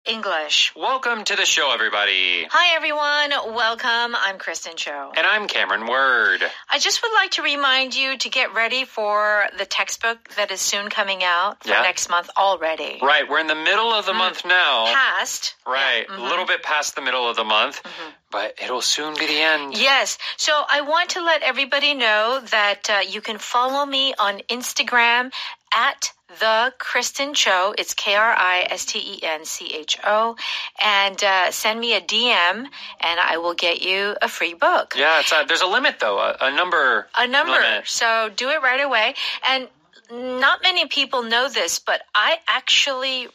English. Welcome to the show, everybody. Hi, everyone. Welcome. I'm Kristen Cho. And I'm Cameron Word. I just would like to remind you to get ready for the textbook that is soon coming out for next month already. Right. We're in the middle of the month now. Past. Right. A little bit past the middle of the month. But it'll soon be the end. Yes. So I want to let everybody know that you can follow me on Instagram at The Kristen Cho. It's KRISTENCHO. And send me a DM, and I will get you a free book. Yeah, there's a limit, though, a number. A number. Limit. So do it right away. And not many people know this, but I actually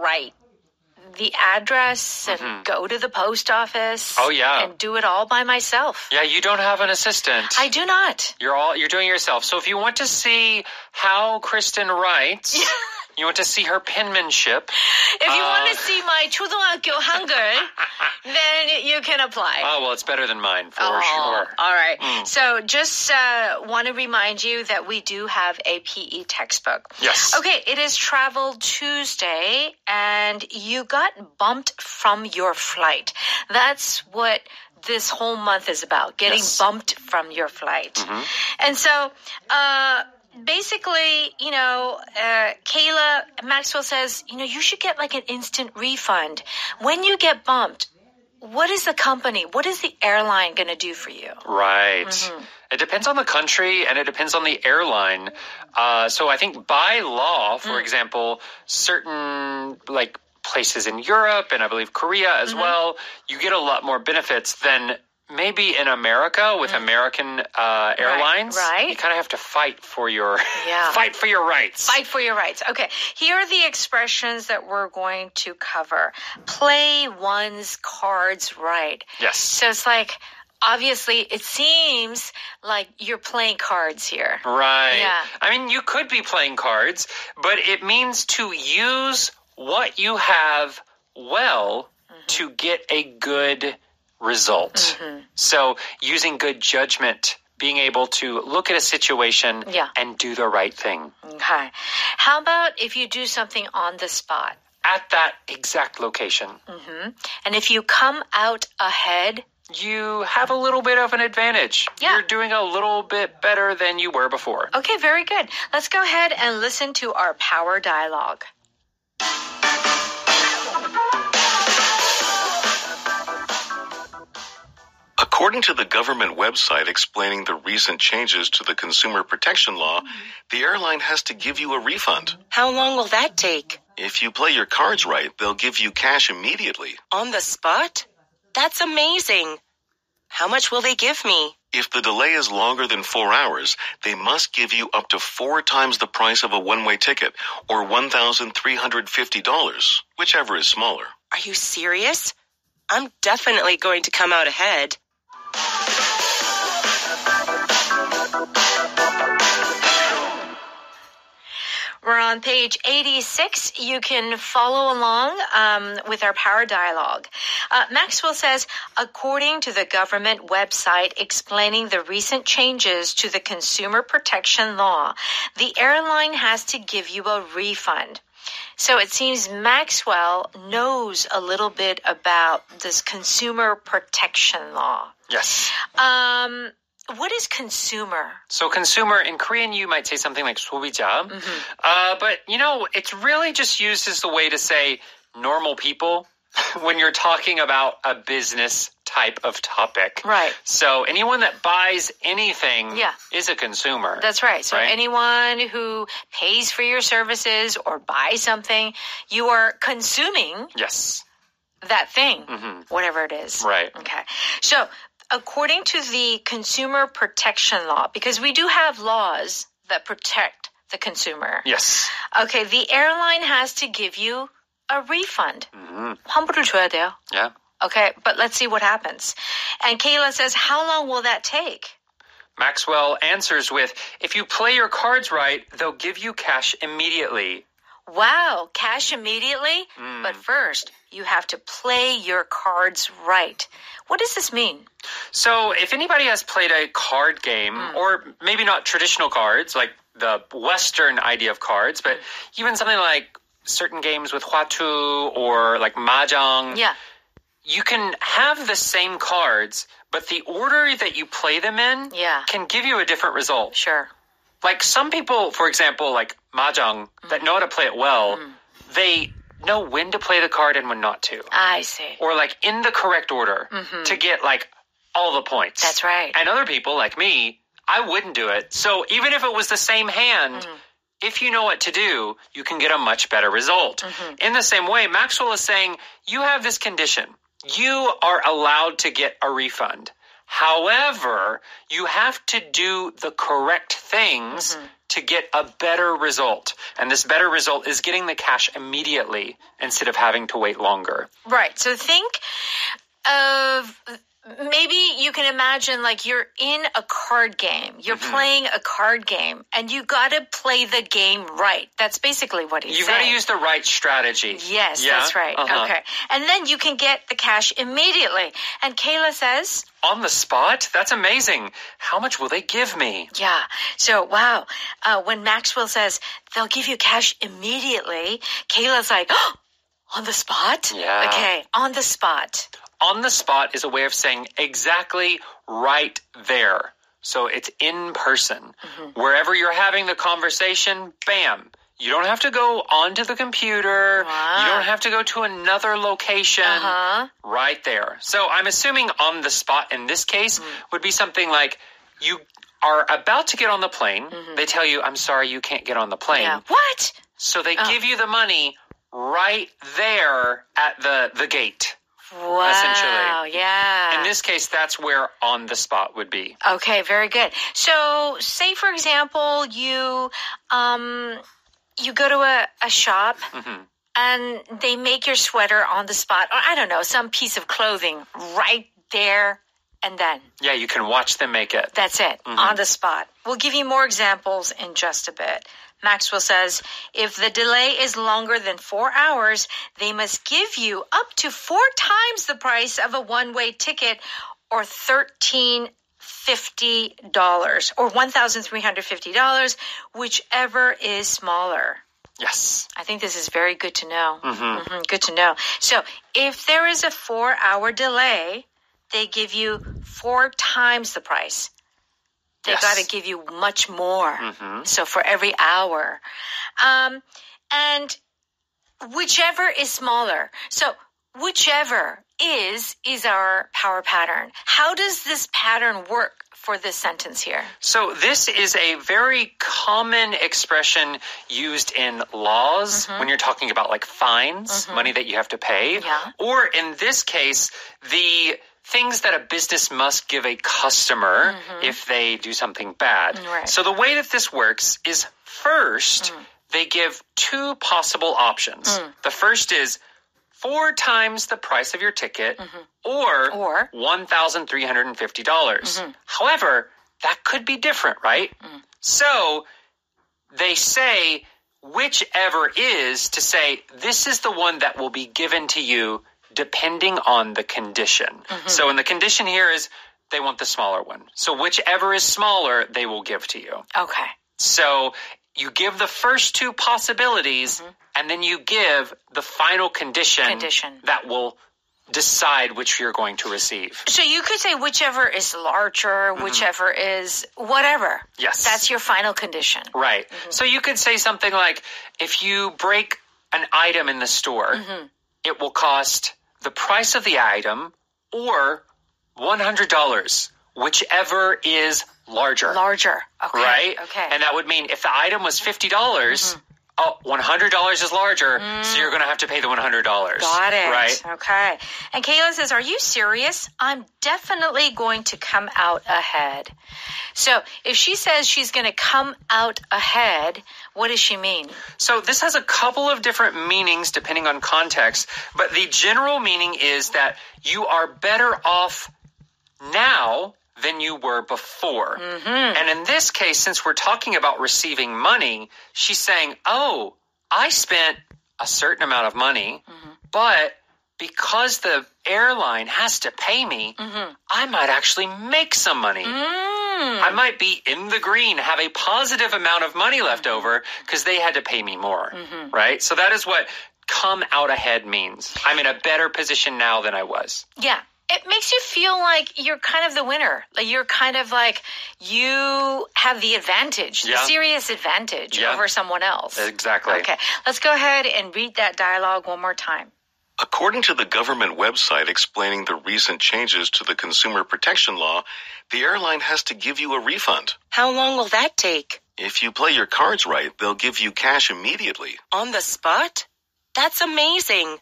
write the address and go to the post office. Oh, yeah. And do it all by myself. Yeah, you don't have an assistant. I do not. You're doing it yourself. So if you want to see how Kristen writes, you want to see her penmanship. If you want to see my 초등학교 한글, then you can apply. Oh, well, it's better than mine, for sure. All right. So just want to remind you that we do have a PE textbook. Yes. Okay, it is Travel Tuesday, and you got bumped from your flight. That's what this whole month is about, getting bumped from your flight. And so, basically, Kayla Maxwell says, you should get like an instant refund. When you get bumped, what is the company, what is the airline going to do for you? Right. It depends on the country and it depends on the airline. So I think by law, for example, certain places in Europe and I believe Korea as well, you get a lot more benefits than maybe in America with American airlines. Right. You kind of have to fight for your rights. Fight for your rights. Okay. Here are the expressions that we're going to cover. Play one's cards right. Yes. So it's like, obviously, it seems like you're playing cards here. Right. Yeah. I mean, you could be playing cards, but it means to use what you have well to get a good result. So using good judgment, being able to look at a situation and do the right thing. Okay. How about if you do something on the spot? At that exact location. And if you come out ahead, you have a little bit of an advantage. Yeah. You're doing a little bit better than you were before. Okay, very good. Let's go ahead and listen to our power dialogue. According to the government website explaining the recent changes to the consumer protection law, the airline has to give you a refund. How long will that take? If you play your cards right, they'll give you cash immediately. On the spot? That's amazing. How much will they give me? If the delay is longer than 4 hours, they must give you up to 4 times the price of a one-way ticket, or $1,350, whichever is smaller. Are you serious? I'm definitely going to come out ahead. We're on page 86. You can follow along with our power dialogue. Maxwell says, according to the government website explaining the recent changes to the consumer protection law, the airline has to give you a refund. So it seems Maxwell knows a little bit about this consumer protection law. Yes. What is consumer? So consumer, in Korean, you might say something like 소비자. But, it's really just used as the way to say normal people when you're talking about a business type of topic. Right. So anyone that buys anything is a consumer. That's right. So anyone who pays for your services or buys something, you are consuming that thing, whatever it is. Right. Okay. So according to the consumer protection law, because we do have laws that protect the consumer. Yes. Okay, the airline has to give you a refund. 환불을 줘야 돼요. Yeah. Okay, but let's see what happens. And Kayla says, how long will that take? Maxwell answers with, if you play your cards right, they'll give you cash immediately. Wow, cash immediately? But first, you have to play your cards right. What does this mean? So if anybody has played a card game, or maybe not traditional cards, like the Western idea of cards, but even something like certain games with Hwatu or like Mahjong. Yeah. You can have the same cards, but the order that you play them in can give you a different result. Sure. Like some people, for example, like Mahjong, that know how to play it well, they know when to play the card and when not to. I see. Or like in the correct order to get like all the points. That's right. And other people like me, I wouldn't do it. So even if it was the same hand, if you know what to do, you can get a much better result. In the same way, Maxwell is saying, you have this condition. You are allowed to get a refund. However, you have to do the correct things to get a better result. And this better result is getting the cash immediately instead of having to wait longer. Right. So think of... Maybe you can imagine like you're in a card game. You're playing a card game and you got to play the game right. That's basically what he's saying. You've got to use the right strategy. Yes, that's right. Okay. And then you can get the cash immediately. And Kayla says... On the spot? That's amazing. How much will they give me? Yeah. So, wow. When Maxwell says they'll give you cash immediately, Kayla's like, oh, on the spot? Yeah. Okay, on the spot. On the spot is a way of saying exactly right there. So it's in person. Wherever you're having the conversation, bam. You don't have to go onto the computer. Wow. You don't have to go to another location. Right there. So I'm assuming on the spot in this case would be something like you are about to get on the plane. They tell you, I'm sorry, you can't get on the plane. Yeah. What? So they give you the money right there at the gate. Wow, essentially. Yeah. In this case, that's where on the spot would be. Okay, very good. So, say for example, you go to a shop and they make your sweater on the spot, or I don't know, some piece of clothing right there and then. Yeah, you can watch them make it. That's it, on the spot. We'll give you more examples in just a bit. Maxwell says, if the delay is longer than 4 hours, they must give you up to 4 times the price of a one-way ticket or $1,350 or $1,350, whichever is smaller. Yes. I think this is very good to know. Good to know. So if there is a 4-hour delay, they give you 4 times the price. They got to give you much more. So for every hour. And whichever is smaller. So whichever is our power pattern. How does this pattern work for this sentence here? So this is a very common expression used in laws when you're talking about like fines, money that you have to pay. Yeah. Or in this case, the things that a business must give a customer if they do something bad. Right. So the way that this works is first, they give 2 possible options. The first is 4 times the price of your ticket or $1,350. However, that could be different, right? So they say whichever is to say this is the one that will be given to you depending on the condition. So in the condition here is they want the smaller one. So whichever is smaller, they will give to you. Okay. So you give the first 2 possibilities, and then you give the final condition that will decide which you're going to receive. So you could say whichever is larger, whichever is whatever. Yes. That's your final condition. Right. So you could say something like, if you break an item in the store, it will cost the price of the item or $100, whichever is larger. Larger. Okay. Right? Okay. And that would mean if the item was $50, $100 is larger, so you're going to have to pay the $100. Got it. Right? Okay. And Kayla says, are you serious? I'm definitely going to come out ahead. So if she says she's going to come out ahead, what does she mean? So this has a couple of different meanings depending on context, but the general meaning is that you are better off now than you were before. And in this case, since we're talking about receiving money, she's saying, oh, I spent a certain amount of money, but because the airline has to pay me, I might actually make some money. I might be in the green, have a positive amount of money left over because they had to pay me more, right? So that is what come out ahead means. I'm in a better position now than I was. Yeah. It makes you feel like you're kind of the winner. Like you're kind of like you have the advantage, the serious advantage over someone else. Exactly. Okay. Let's go ahead and read that dialogue one more time. According to the government website explaining the recent changes to the consumer protection law, the airline has to give you a refund. How long will that take? If you play your cards right, they'll give you cash immediately. On the spot? That's amazing.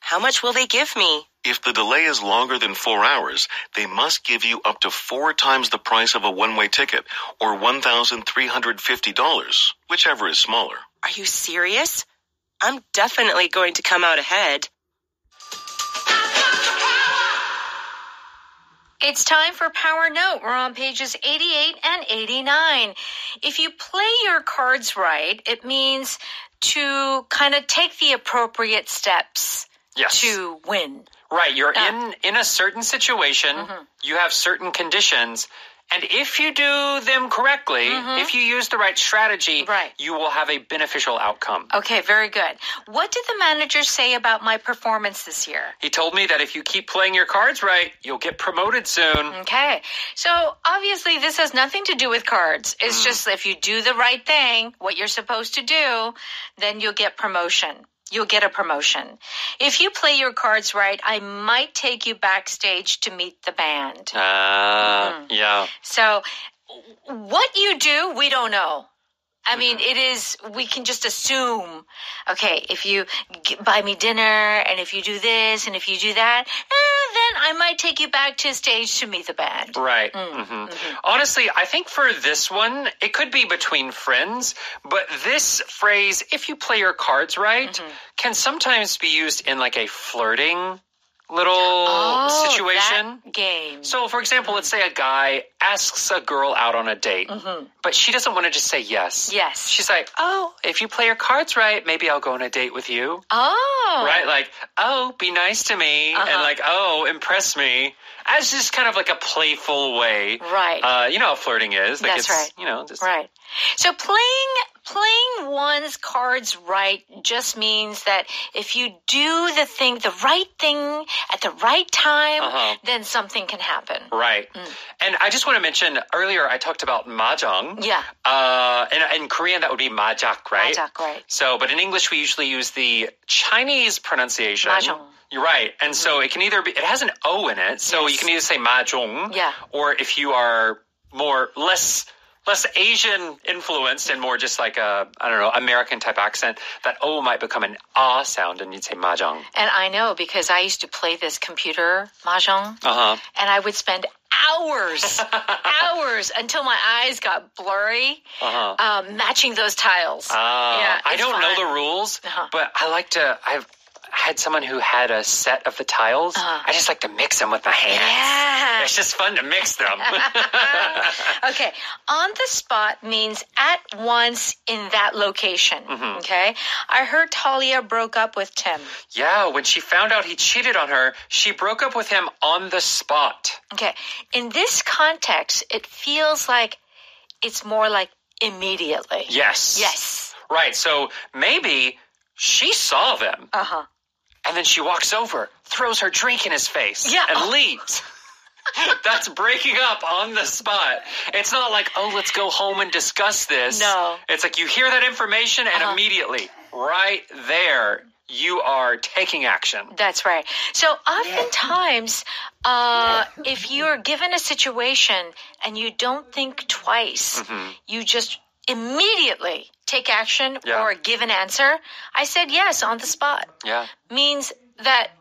How much will they give me? If the delay is longer than 4 hours, they must give you up to 4 times the price of a one-way ticket, or $1,350, whichever is smaller. Are you serious? I'm definitely going to come out ahead. It's time for Power Note. We're on pages 88 and 89. If you play your cards right, it means to kind of take the appropriate steps to win. Right. You're in a certain situation. You have certain conditions. And if you do them correctly, if you use the right strategy, you will have a beneficial outcome. Okay, very good. What did the manager say about my performance this year? He told me that if you keep playing your cards right, you'll get promoted soon. Okay. So obviously this has nothing to do with cards. It's just if you do the right thing, what you're supposed to do, then you'll get promotion. You'll get a promotion. If you play your cards right, I might take you backstage to meet the band. Yeah. So what you do, we don't know. I mean, we can just assume, okay, if you buy me dinner and if you do this and if you do that, then I might take you back to stage to meet the band. Right. Honestly, I think for this one, it could be between friends, but this phrase, if you play your cards right, can sometimes be used in like a flirting little situation. That game. So, for example, let's say a guy asks a girl out on a date, but she doesn't want to just say yes. Yes. She's like, oh, if you play your cards right, maybe I'll go on a date with you. Oh. Right? Like, oh, be nice to me. And like, oh, impress me. As just kind of like a playful way. Right. You know how flirting is. Like That's right. You know, just... Right. So playing one's cards right just means that if you do the right thing at the right time, then something can happen. Right. And I just want to mention, earlier I talked about mahjong. Yeah. In Korean, that would be majak, right? Majak, right. So, but in English, we usually use the Chinese pronunciation. Mahjong. You're right. And so it can either be, it has an O in it, so you can either say mahjong, or if you are less Asian influenced and more just like a, I don't know, American type accent, that O might become an ah sound and you'd say mahjong. And I know because I used to play this computer mahjong, and I would spend hours until my eyes got blurry, matching those tiles. I don't know the rules, but I've had someone who had a set of the tiles. I just like to mix them with my hands. Yeah. It's just fun to mix them. Okay. On the spot means at once in that location. Okay. I heard Talia broke up with Tim. Yeah. When she found out he cheated on her, she broke up with him on the spot. Okay. In this context, it feels like it's more like immediately. Yes. Right. So maybe she saw them. And then she walks over, throws her drink in his face, and leaves. That's breaking up on the spot. It's not like, oh, let's go home and discuss this. No. It's like you hear that information and immediately, right there, you are taking action. That's right. So oftentimes, if you're given a situation and you don't think twice, you just immediately take action or give an answer. I said yes on the spot. Yeah. Means that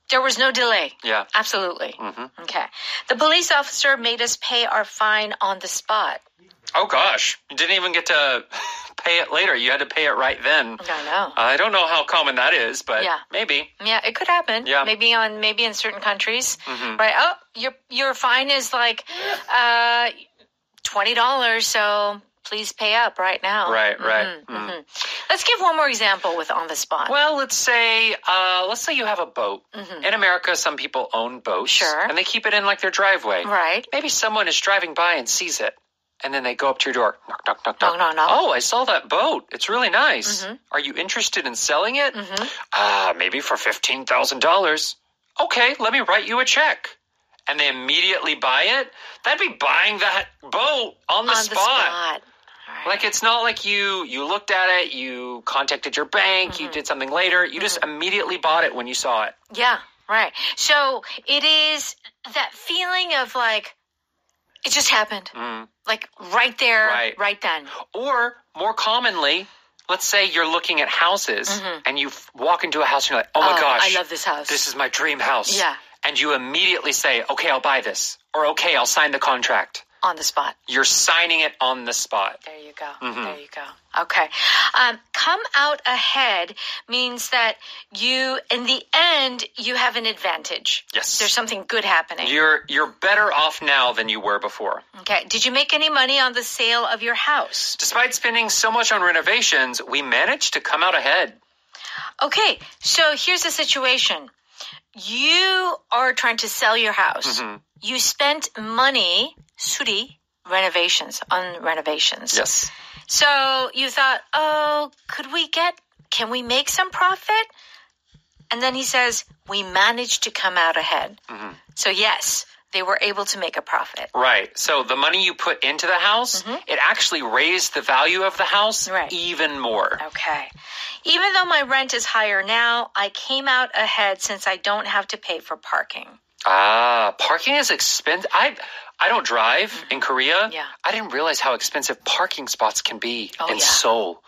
there was no delay. Yeah. Absolutely. Okay. The police officer made us pay our fine on the spot. Oh, gosh. You didn't even get to pay it later. You had to pay it right then. I know. I don't know how common that is, but maybe. Yeah, it could happen. Yeah. Maybe in certain countries. Right. Oh, your fine is like $20, so please pay up right now. Right. Let's give one more example with on the spot. Well, let's say you have a boat. In America, some people own boats. Sure. And they keep it in like their driveway. Right. Maybe someone is driving by and sees it. And then they go up to your door. Knock, knock, knock, knock. Knock, knock, knock. Oh, I saw that boat. It's really nice. Are you interested in selling it? Maybe for $15,000. Okay, let me write you a check. And they immediately buy it. That'd be buying that boat on the spot. Right. Like, it's not like you looked at it, you contacted your bank, you did something later. You just immediately bought it when you saw it. Yeah, right. So it is that feeling of like, it just happened. Like right there, right then. Or more commonly, let's say you're looking at houses and you walk into a house and you're like, oh my gosh. I love this house. This is my dream house. Yeah. And you immediately say, okay, I'll buy this. Or okay, I'll sign the contract. On the spot. You're signing it on the spot. There you go. There you go. Okay. Come out ahead means that you, in the end, you have an advantage. Yes. There's something good happening. You're better off now than you were before. Okay. Did you make any money on the sale of your house? Despite spending so much on renovations, we managed to come out ahead. Okay. So here's the situation. You are trying to sell your house. You spent money, 수리, on renovations. Yes. So you thought, can we make some profit? And then he says, we managed to come out ahead. So yes, they were able to make a profit. Right. So the money you put into the house, it actually raised the value of the house even more. Okay. Even though my rent is higher now, I came out ahead since I don't have to pay for parking. Parking is expensive. I don't drive in Korea. Yeah. I didn't realize how expensive parking spots can be in Seoul.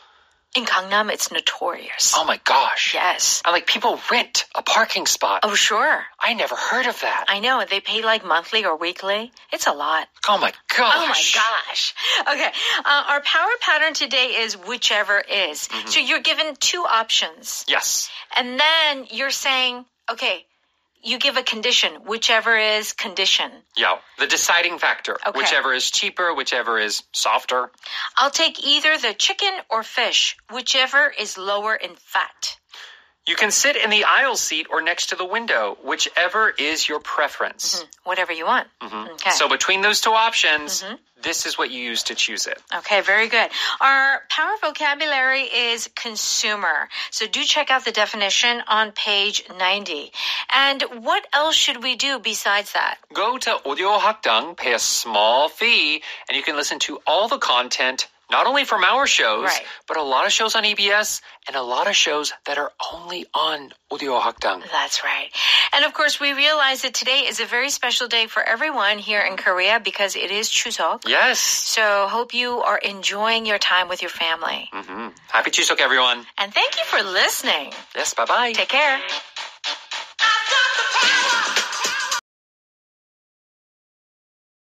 In Gangnam, it's notorious. Oh my gosh. Yes. And like people rent a parking spot. Oh, sure. I never heard of that. I know. They pay like monthly or weekly. It's a lot. Oh my gosh. Oh my gosh. Okay. Our power pattern today is whichever is. So you're given two options. Yes. And then you're saying, okay, you give a condition, whichever is condition. Yeah, the deciding factor. Okay. Whichever is cheaper, whichever is softer. I'll take either the chicken or fish, whichever is lower in fat. You can sit in the aisle seat or next to the window, whichever is your preference. Whatever you want. Okay. So between those two options, this is what you use to choose it. Okay, very good. Our power vocabulary is consumer. So do check out the definition on page 90. And what else should we do besides that? Go to Audio Hakdang, pay a small fee, and you can listen to all the content, not only from our shows, but a lot of shows on EBS and a lot of shows that are only on Audio Hakdang. That's right. And of course, we realize that today is a very special day for everyone here in Korea because it is Chuseok. Yes. So hope you are enjoying your time with your family. Happy Chuseok, everyone. And thank you for listening. Yes, bye-bye. Take care.